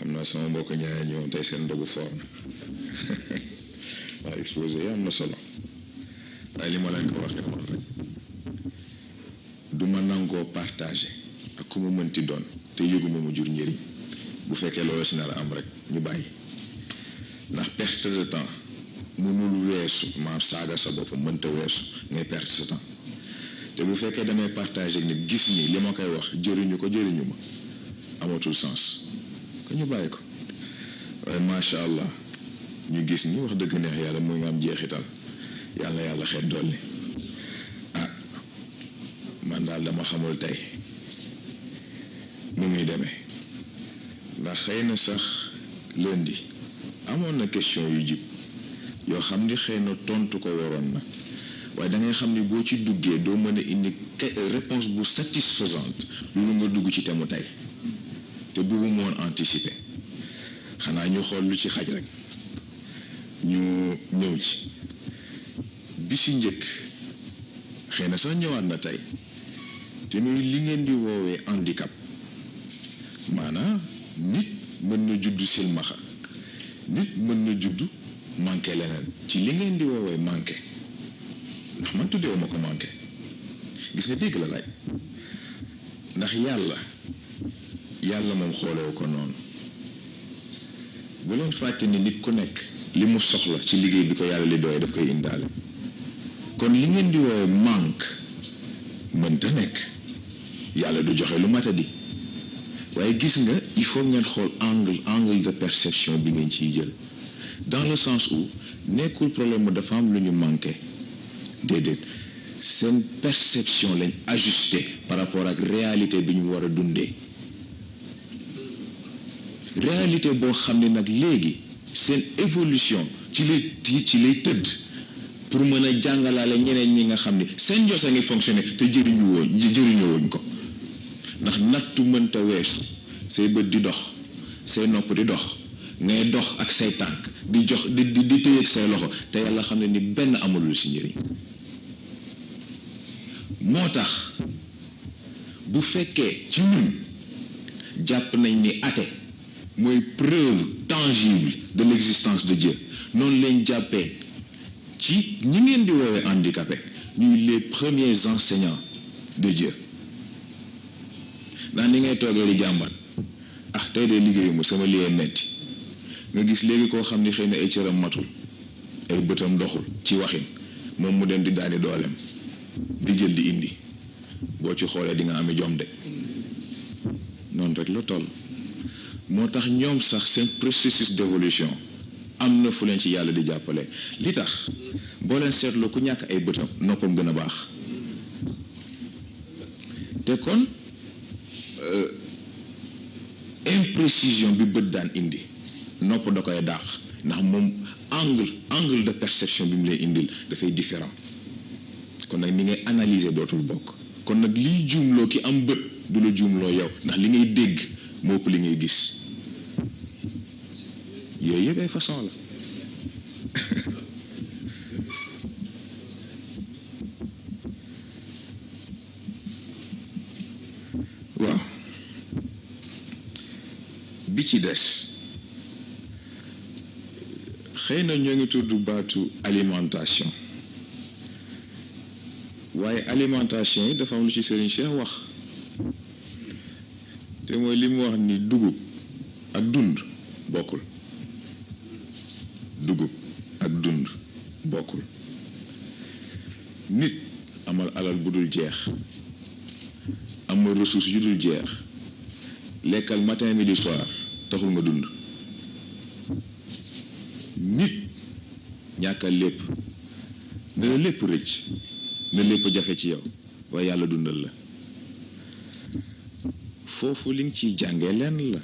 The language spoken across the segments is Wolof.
xam naa sama mbokk ñaareel ñoom tey seen ndogu foor na waaw exposé yi am na solo waaye li ma leen ko waxee woon rek du ma nangoo partagé ak ku ma mënti doon te yëguma mu jur njëriñ bu fekkee loolu si nar a am rek ñu bàyyi ndax perte de temps mënul weesu maam saaga sa bopp mënta weesu ngay perte sa temps te bu fekkee damay partagé ak nit gis ni li ma koy wax jëriñu ko jëriñu ma amatul sens ko ñu bàyyi ko waaye macha allah ñu gis ni wax dëgg neex yàlla mu ngi am jeexital yàlla yàlla xeet dolli ah man daal dama xamul tey nu muy demee ndax xëy na sax lundi amoon na question yu jib yoo xam ni xëy na tontu ko waroon na waaye da ngay xam ni boo ci duggee doo mën a indi réponse bu satisfaisante loolu nga dugg ci temu tey te bëggu moon anticiper xanaa ñu xool lu ci xaj rek ñu ñëw ci bi ci njëkk xëy na sax ñëwaat na tey te muy li ngeen di woowee handicap maanaam nit mën na juddu silmaxa nit mën na juddu manqué leneen ci li ngeen di woowee manqué ndax man tuddee ma ko manqué gis nga dégg la laaj ndax yàlla moom xoolewu ko noonu bu leen fàtte ni nit ku nekk li mu soxla ci liggéey bi ko yàlla li doy daf koy indaale kon li ngeen di woowee manque mënta nekk yàlla du joxe lu matadi waaye gis nga il faut ngeen xool angle de perception bi ngeen ciy jël dans le sens où nekkul problème dafa am lu ñu manqué déedéet seen perception lañ ajusté par rapport ak réalité bi ñu war a dundee réalité boo xam ne nag léegi seen évolution ci lay tëdd pour mën a jàngalaale ñeneen ñi nga xam ni seen njos a ngi fonctionné te jëriñoo wuñ ko ndax nattu mënta weesu say bët di dox say nopp di dox ngay dox ak say tànk di téye ak say loxo te yàlla xam ne ni benn amulul si njëriñ moo tax bu fekkee ci ñun jàpp nañ ni athée mooy preuve tangible de l'existence de Dieu noonu lañ jàppee ci ñi ngeen di woowee handicapé ñuy les premiers enseignants de Dieu ndax ni ngay toogee di jàmbat ah tey de liggéeyuma sama liggéey metti nga gis léegi koo xam ni xëy na ay cëram matul ay bëtam doxul ci waxin moom mu dem di daani dooleem di jël di indi boo ci xoolee di nga amee jom de noonu rek la toll moo tax ñoom sax seen processus d'évolution am na fu leen ci yàlla di jàppale li tax boo leen seetloo ku ñàkk ay bëtam noppam gën a baax te kon imprécision bi bët daan indi nopp da koy daax ndax moom angle de perception bi mu lay indil dafay différent kon nag ni ngay analyser dootul bokk kon nag liy juumloo ki am bët du la juumloo yow ndax li ngay dégg moo ëpp li ngay gis yooyu yëpp ay façon la waaw bi ci des xëy na ñoo ngi tudd baatu alimentation waaye alimentation yi dafa am lu ci Serigne Cheikh wax te mooy li mu wax ni dugub ak dund bokkul dugub ak dund bokkul nit amal alal bu dul jeex amal ressource yu dul jeex lekkal matin midi soir taxul nga dund nit ñàkkal lépp ne la lépp rëcc ne lépp jafe ci yow waaye yàlla dundal la foofu li nga ciy jàngee lenn la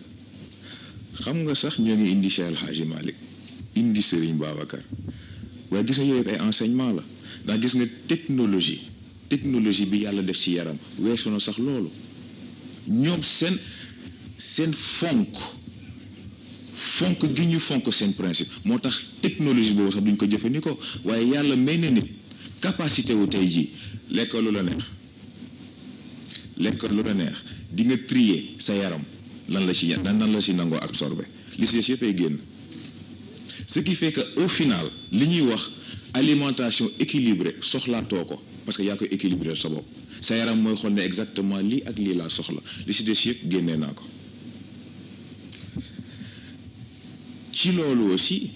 xam nga sax ñoo ngi indi Cheikh El Hadji Malick indi Serigne Babacar waaye gis nga yooyu ay enseignement la ndax gis nga technologie bi yàlla def ci yaram weesu na sax loolu ñoom seen fonk gi ñu fonk seen principe moo tax technologie boobu sax duñ ko jëfandikoo waaye yàlla may na nit capacité wu tey jii lekk lu la neex di nga trier sa yaram lan la ci nangoo absorbé li si des yëpp ay génn. Ce qui fait que au final li ñuy wax alimentation équilibrée soxlaatoo ko parce que yaa koy équilibré sa bopp sa yaram mooy xool ne exactement lii ak lii laa soxla li si des yëpp génnee naa ko. ci loolu aussi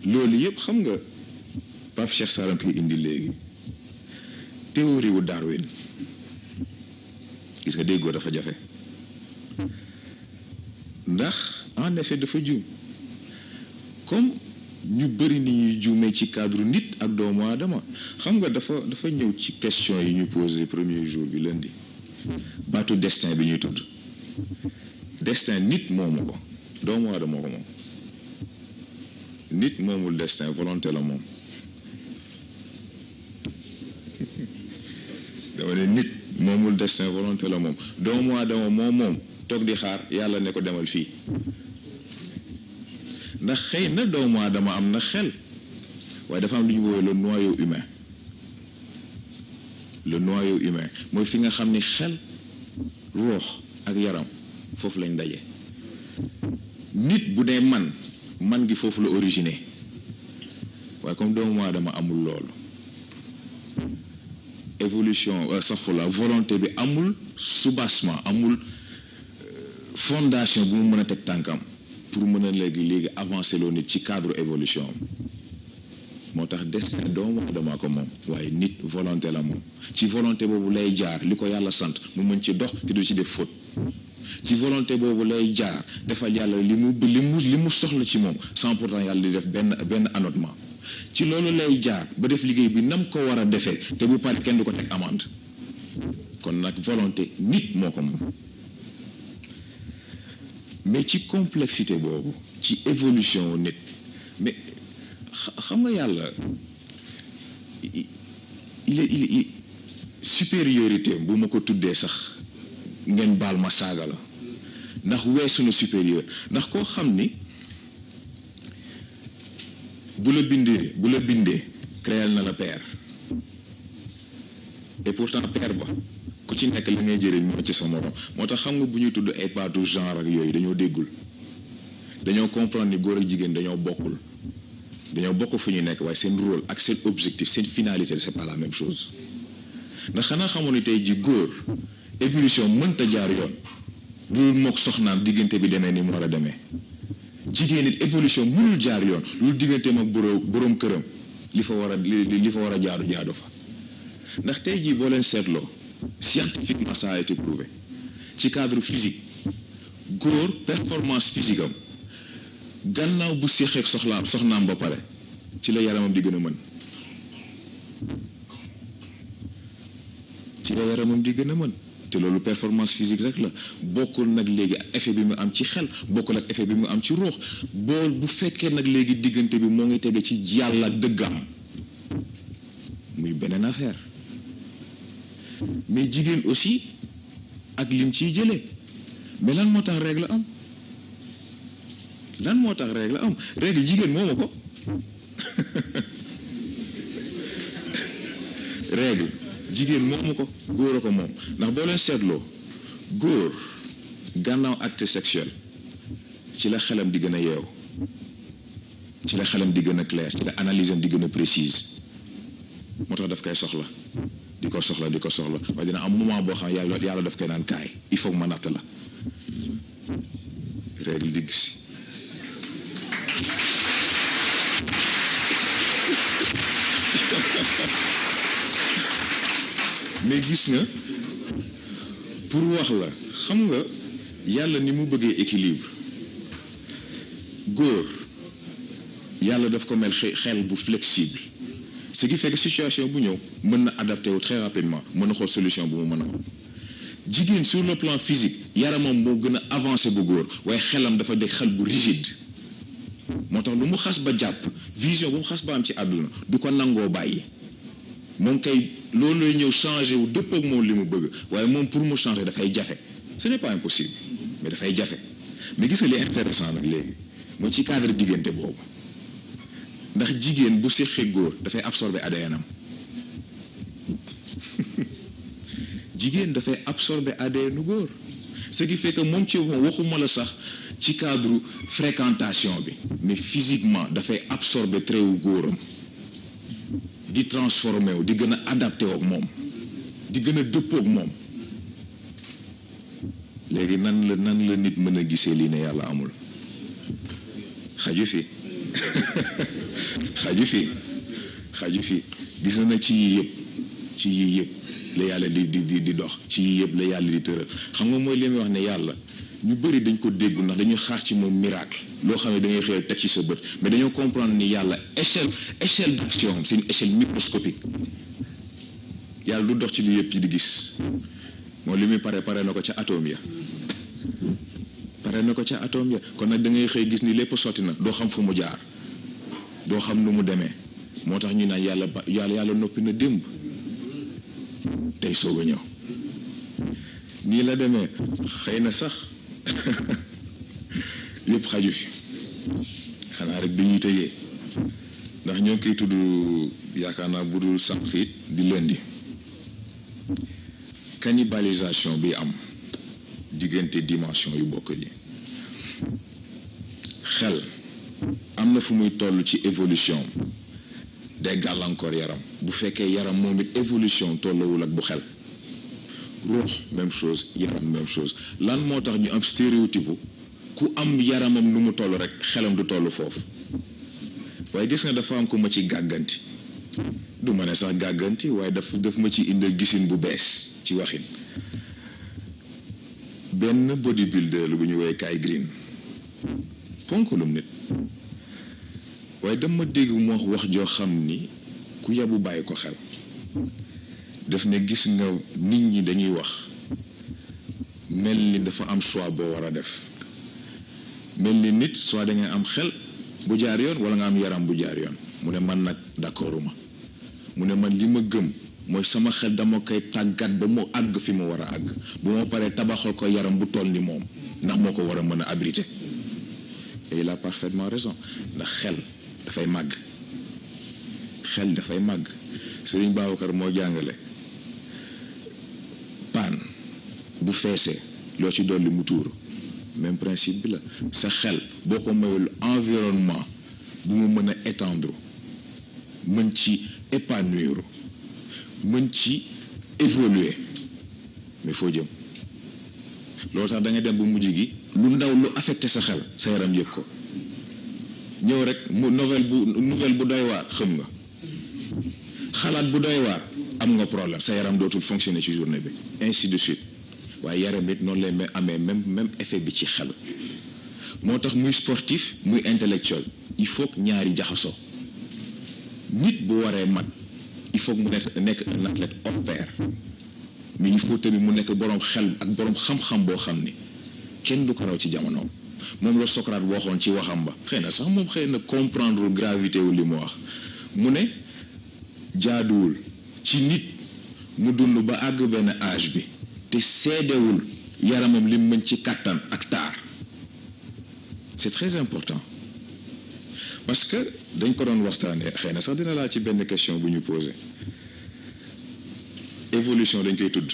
loolu yëpp xam nga Pape Cheikh Sarr koy indi léegi théorie wu Darwin gis nga déggoo dafa jafe ndax en effet dafa juum comme ñu bëri ni ñuy juumee ci cadre nit ak doomu aadama xam nga dafa ñëw ci question yi ñu posé premier jour bi lundi baatu destin bi ñuy tudd destin nit moomu ko doomu aadama ko moom nit moomul destin volonté la moom dama ne nit moomul destin volonté la moom doomu aadama moom toog di xaar yàlla ne ko demal fii ndax xëy na doomu aadama am na xel waaye dafa am lu ñu woowee le noyau humain mooy fi nga xam ni xel ruux ak yaram foofu lañ daje nit bu dee man gi foofu la origine waaye comme doomu aadama amul loolu évolution safula volonté bi amul soubassement amul fondation bu mu mën a teg tànkam pour mën a léegi avancer loo nit ci cadre évolution am moo tax destin doomu aadama ko moom waaye nit volonté la moom ci volonté boobu lay jaar li ko yàlla sant mu mën ci dox te du ci def faute ci volonté boobu lay jaar defal yàlla li mu soxla ci moom sans pourtant yàlla di def benn annotement ci loolu lay jaar ba def liggéey bi nam ko war a defee te bu pare kenn du ko teg amende kon nag volonté nit moo ko moom mais ci complexité boobu ci évolution nit mais xam nga yàlla il supériorité bu ma ko tuddee sax ngeen baal ma saaga la ndax weesu na supérieur ndax koo xam ni bu la bindee créel na la père et pourtant père ba ku ci nekk la ngay jëriñ moo ci sa morom moo tax xam nga bu ñuy tudd ay baatu genre ak yooyu dañoo déggul dañoo comprendre ni góor ak jigéen dañoo bokk fu ñu nekk waaye seen rôle ak seen objectif seen finalité c'est pas la même chose ndax xanaa xamoon ni tey ji góor évolution mënta jaar yoon loolu mook soxnaam diggante bi demee ni mu war a demee jigéen it évolution mënul jaar yoon loolu digganteem ak boroom këram li fa war a jaadu fa ndax tey jii boo leen seetloo scientifiquement ça a été prouvé ci cadre physique góor performance physique am gannaaw bu séqeek soxnaam ba pare ci la yaramam di gën a mën te loolu performance physique rek la bokkul nag léegi effet bi mu am ci xel bokkul ak effet bi mu am ci ruux bu fekkee nag léegi diggante bi moo ngi tege ci yàlla dëggam muy beneen affaire mais jigéen aussi ak lim ciy jëlee mais lan moo tax règle am règle jigéen moomu ko règle jigéen moomu ko góor a ko moom ndax boo leen seetloo góor gannaaw acte sexuel ci la xelam di gën a yeew ci la xelam di gën a clair ci la analyse am di gën a précise moo tax daf koy soxla di ko soxla waaye dina am moment boo xam yàlla daf koy naan kaay il faut ma natt la règle digg si mais gis nga pour wax la xam nga yàlla ni mu bëggee équilibre góor yàlla daf ko mel xel bu flexible ce qui fait que situation bu ñëw mën na adapté wu très rapidement mën na xool solution bu mu mën a am jigéen sur le plan physique yaramam moo gën a avancé bu góor waaye xelam dafa dégg xel bu rigide moo tax lu mu xas ba jàpp vision bu mu xas ba am ci àdduna du ko nangoo bàyyi moom kay loolu lay ñëw changé wu dëpp ak moom li mu bëgg waaye moom pour mu changer dafay jafe ce n'est pas impossible mais dafay jafe mais gis nga li intéressant nag léegi mooy ci cadre diggante boobu ndax jigéen bu séqee góor dafay absorber ADN am jigéen dafay absorber ADN góor ce qui fait que moom ci waxuma la sax ci cadre fréquentation bi mais physiquement dafay absorber trait wu góoram di transformé wu di gën a adapté ak moom di gën a dëppoo ak moom léegi nan la nit mën a gisee lii ne yàlla amul xaju fi xaju fi gis na ci yii yëpp la yàlla di dox ci yii yëpp la yàlla di tëral xam nga mooy li muy wax ne yàlla ñu bëri dañ ko déggu ndax dañuy xaar ci moom miracle loo xam ne da ngay xëy teg ci sa bët mais dañoo comprendre ni yàlla échelle d'action c'est une échelle microscopique yàlla du dox ci li yëpp yi di gis moom li muy pare na ko ca atome ya kon nag da ngay xëy gis ni lépp sotti na doo xam fu mu jaar doo xam nu mu demee moo tax ñu naan yàlla noppi na démb tey soog a ñëw nii la demee xëy na sax yëpp xaju fi xanaa rek bi ñuy tëjee ndax ñoo ngi koy tudd yaakaar naa bu dul sànq it di lundi cannibalisation bi am diggante dimension yu bokk yi xel am na fu muy toll ci évolution day gàllankoor yaram bu fekkee yaram moom it évolution tollawul ak bu xel ruux même chose yaram même chose lan moo tax ñu am stéréotype ku am yaramam nu mu toll rek xelam du toll foofu waaye gis nga dafa am ko ma ci gàgganti du ma ne sax gàgganti waaye daf ma ci indal gisin bu bees ci waxin benn bodybuilder lu bu ñu woowee Kai Green ponkalum nit waaye dama dégg mu wax joo xam ni ku yabu bàyyi ko xel daf ne gis nga nit ñi dañuy wax mel ni dafa am choix boo war a def mel ni nit soit da ngay am xel bu jaar yoon wala nga am yaram bu jaar yoon mu ne man nag d'accorduma mu ne man li ma gëm mooy sama xel dama koy tàggat ba mu àgg fi mu war a àgg bu ma paree tabaxal ko yaram bu toll ni moom ndax moo ko war a mën a abriter et il a parfaitement raison ndax xel dafay màgg Sëriñ Babacar moo jàngale paan bu feesee loo ci dolli mu tuuru même principe bi la sa xel boo ko mayul environnement bu mu mën a étendre mën ci épanouir mën ci évoluer mais foo jëm loolu tax da nga dem bu mujj gi lu ndaw lu affecté sa xel sa yaram yëg ko ñëw rek mu nouvelle bu doy waar xam nga xalaat bu doy waar am nga problème sa yaram dootul fonctionner ci journée bi ainsi de suite waaye yaram nit noonu lay amee même effet bi ci xel moo tax muy sportif muy intellectuel il faut que ñaari jaxasoo nit bu waree mat il faut que mu nekk un athlète hors pair mais il faut tamit mu nekk boroom xel ak boroom xam-xam boo xam ni kenn du ko raw ci jamonoom moom la Socrate waxoon ci waxam ba xëy na sax moom xëy na comprendre gravité wu li mu wax mu ne jaaduwul ci nit mu dund ba àgg benn âge bi te seedewul yaramam li mën ci kàttan ak taar c'est très important parce que dañ ko doon waxtaanee xëy na sax dina laa ci benn question bu ñu posé évolution dañ koy tudd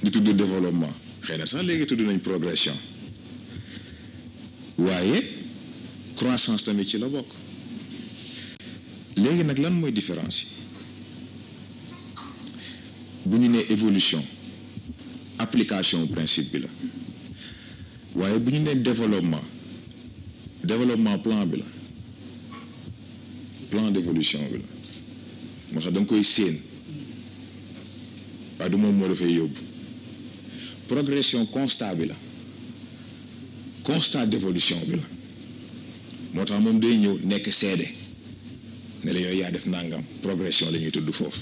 di tudd développement xëy na sax léegi tudd nañ progression waaye croissance tamit ci la bokk léegi nag lan mooy différence yi bu ñu nee évolution application principe bi la waaye bu ñu nee développement plan bi la plan d'évolution bi la moo tax da nga koy séen waaye du moom moo dafay yóbbu progression constat bi la constat d'évolution bi la moo tax moom day ñëw nekk seede ne la yooyu yaa def nangam progression la ñuy tudd foofu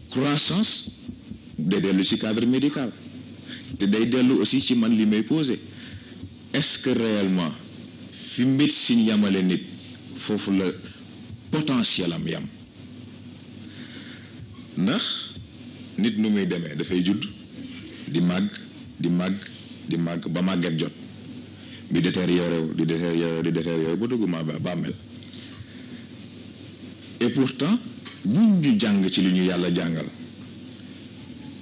croissance day dellu ci cadre médical te day dellu aussi ci man li may posé est-ce que réellement fi médecine yamale nit foofu la potentiel am yam ndax nit nu muy demee dafay judd di màgg ba màgget jot bi détérioré ba dugg bàmmeel et pourtant ñun ñu jàng ci li ñu yàlla jàngal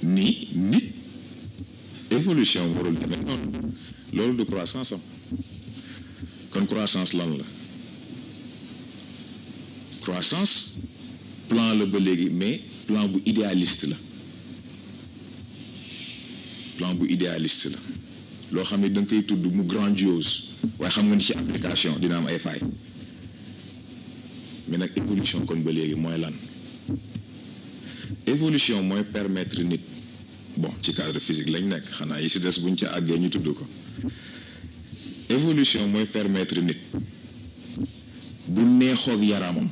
ni nit évolution warul demee noonu loolu du croissance am kon croissance lan la croissance plan la ba léegi mais plan bu idéaliste la loo xam ne da nga koy tudd mu grandiose waaye xam nga ni ci application dina am ay failles mais nag évolution kon ba léegi mooy lan évolution mooy permettre nit bon ci cadre physique lañ nekk xanaa yi si des buñ ca àggee ñu tudd ko évolution mooy permettre nit bu neexoog yaramam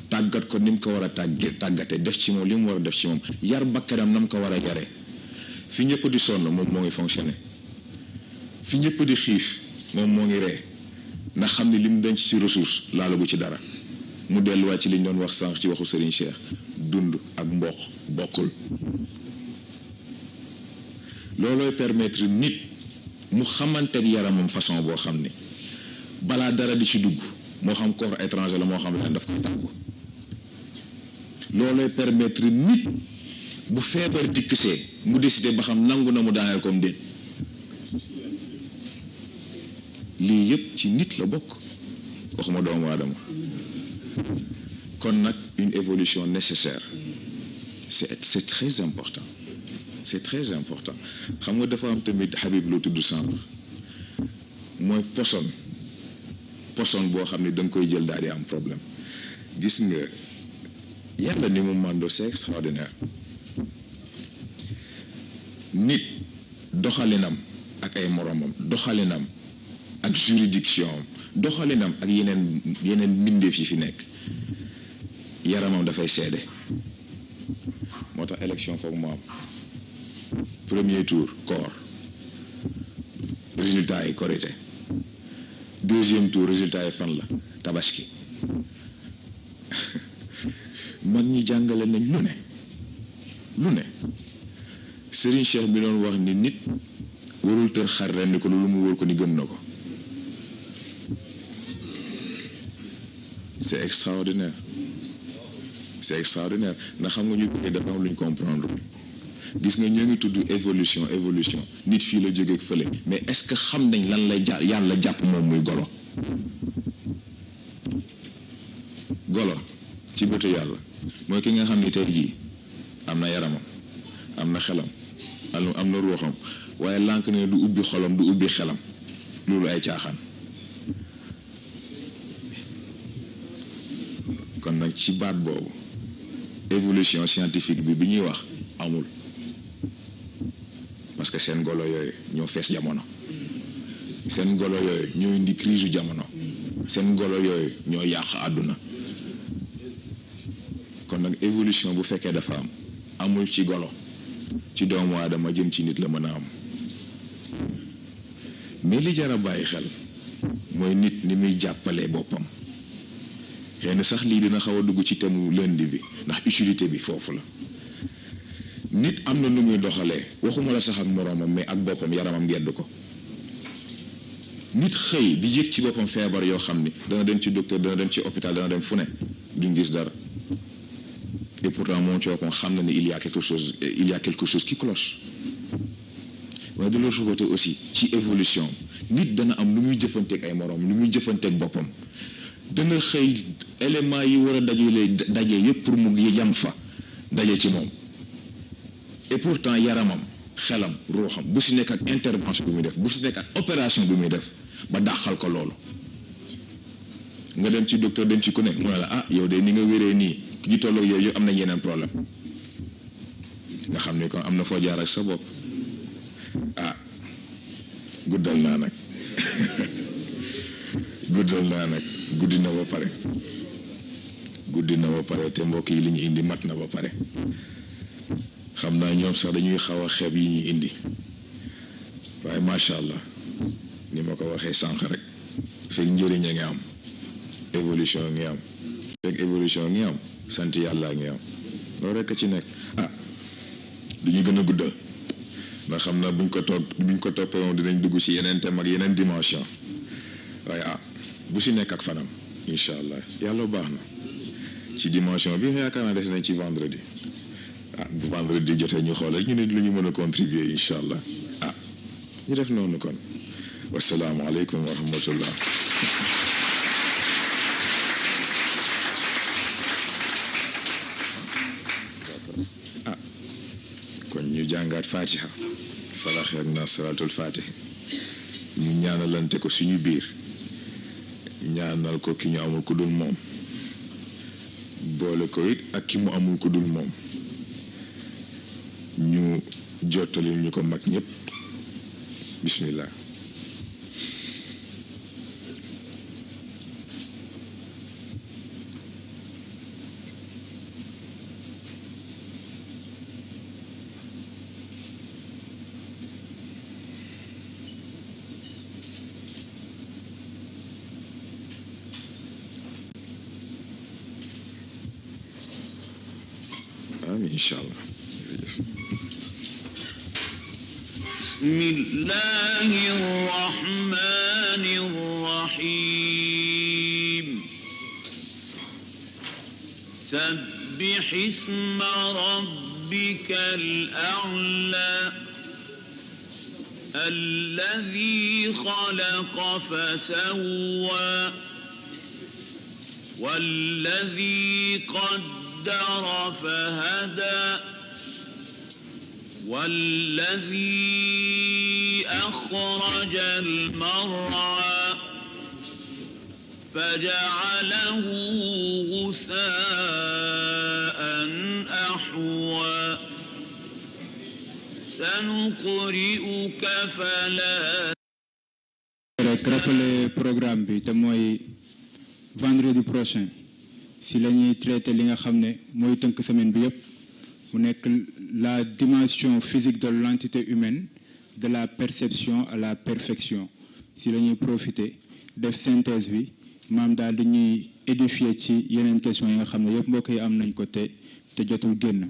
tàggat ko ni mu ko war a tàggate def ci moom li mu war a def ci moom yar bakkanam na mu ko war a yaree fi ñëpp di sonn moom moo ngi fonctionner fi ñëpp di xiif moom moo ngi ree ndax xam ni li mu denc ci ressource laalagu ci dara mu delluwaat ci li ñu doon wax sànq ci waxu Serigne Cheikh dund ak mboq bokkul loolooy permettre nit mu xamante yaramam façon boo xam ni balaa dara di ci dugg moo xam corps étranger la moo xam leen daf koy tàggu loolooy permettre nit bu feebar dikkisee mu décider ba xam nangu na mu daaneel comme déet lii yëpp ci nit la bokk waxuma doomu aadama kon nag une évolution nécessaire c'est très important xam nga dafa am tamit Habib loo tudd sànq mooy poson boo xam ne da nga koy jël daal di am problème gis nga yàlla ni mu màndoo c'est extraordinaire nit doxalinam ak ay moromam doxalinam ak juridiction doxalinam ak yeneen mbindeef yi fi nekk yaramam dafay seede moo tax élection foog mu am premier tour corps résultat yi korité deuxième tour résultat yi fan la tabaski mag ñi jàngale nañ lu ne Serigne Cheikh bi doon wax ni nit warul tër xar ren ni ko lu mu wóor ko ni gëm na ko c'est extraordinaire ndax xam nga ñu bëggee dafa am lu ñu comprendre gis nga ñoo ngi tudd évolution nit fii la jógee fële mais est-ce que xam nañ lan lay yàlla jàpp moom muy golo ci bëtu yàlla mooy ki nga xam ni tey jii am na yaramam am na xelam am na ruuxam waaye lànk ne du ubbi xolam du ubbi xelam loolu ay caaxaan kon nag ci baat boobu évolution scientifique bi ñuy wax amul parce que seen golo yooyu ñoo fees jamono seen golo yooyu ñoo indi crise jamono seen golo yooyu ñoo yàq àdduna kon nag évolution bu fekkee dafa amul ci golo ci doomu aadama jëm ci nit la mën a am mais li jar a bàyyi xel mooy nit ni muy jàppalee boppam xëy na sax lii dina xaw a dugg ci thème lundi bi ndax utilité bi foofu la nit am na nu muy doxalee waxuma la sax ak moroomam mais ak boppam yaramam gedd ko nit xëy di yëg ci boppam feebar yoo xam ni dana dem ci docteur dana dem ci hôpital dana dem fu ne duñ gis dara et pourtant moom ci boppam xam na ni il y a quelque chose qui cloche waaye de l'autre côté aussi ci évolution nit dana am lu muy jëfanteeg ay moroom lu muy jëfanteeg boppam dana xëy éléments yi war a daje yëpp pour mu yam fa daje ci moom et pourtant yaramam xelam ruuxam bu si nekk ak intervention bi muy def bu si nekk ak opération bi muy def ba dàqal ko loolu nga dem ci docteur dem ci ku ne mu ne la yow de ni nga wéree nii ñi tolloog yooyu yëpp am na yeneen problème nga xam ne kon am na foo jaar ak sa bopp guddal naa nag guddi na ba pare te mbokk yi li ñu indi mat na ba pare xam naa ñoom sax dañuy xaw a xeeb yi ñuy indi waaye macha allah ni ma ko waxee sànq rek fekk njëriñ a ngi am évolution ngi am fekk évolution ngi am sant yàlla ngi am loolu rek a ci nekk du ñu gën a guddal ndax xam naa buñ ko toppee moom dinañ dugg ci yeneen thème ak yeneen dimension waaye bu si nekk ak fanam incha allah yàlla baax na ci dimension bi yaakaar naa des nañ ci vendredi bu vendredi jotee ñu xool ñu nit lu ñu mën a contribuer incha allah ñu def noonu kon wasalaamu aleykum wa rahmatullah kon ñu jàngaat fatiha falax ak na salaatul fatiha ñu ñaanalante ko suñu biir ñaanal ko ki ñu amul ku dul moom boole ko it ak ki mu amul ku dul moom ñu jottali ñu ko mag ñépp bismillah آمين إن شاء الله. بسم الله الرحمن الرحيم سبح اسم ربك الأعلى الذي خلق فسوى والذي قدر فهدى والذي أخرج المرعى فجعله غثاء أحوى سنقرئك فلا rek rappeler programme bi te mooy vendredi prochain si la ñuy traité li nga xam ne mooy tënk semaine bi yëpp mu nekk la dimension physique de l'entité humaine de la perception à la perfection si la ñuy profiter def synthèse bi maam daal di ñuy édifier ci yeneen question yi nga xam ne yëpp mbokk yi am nañ ko te jotul génn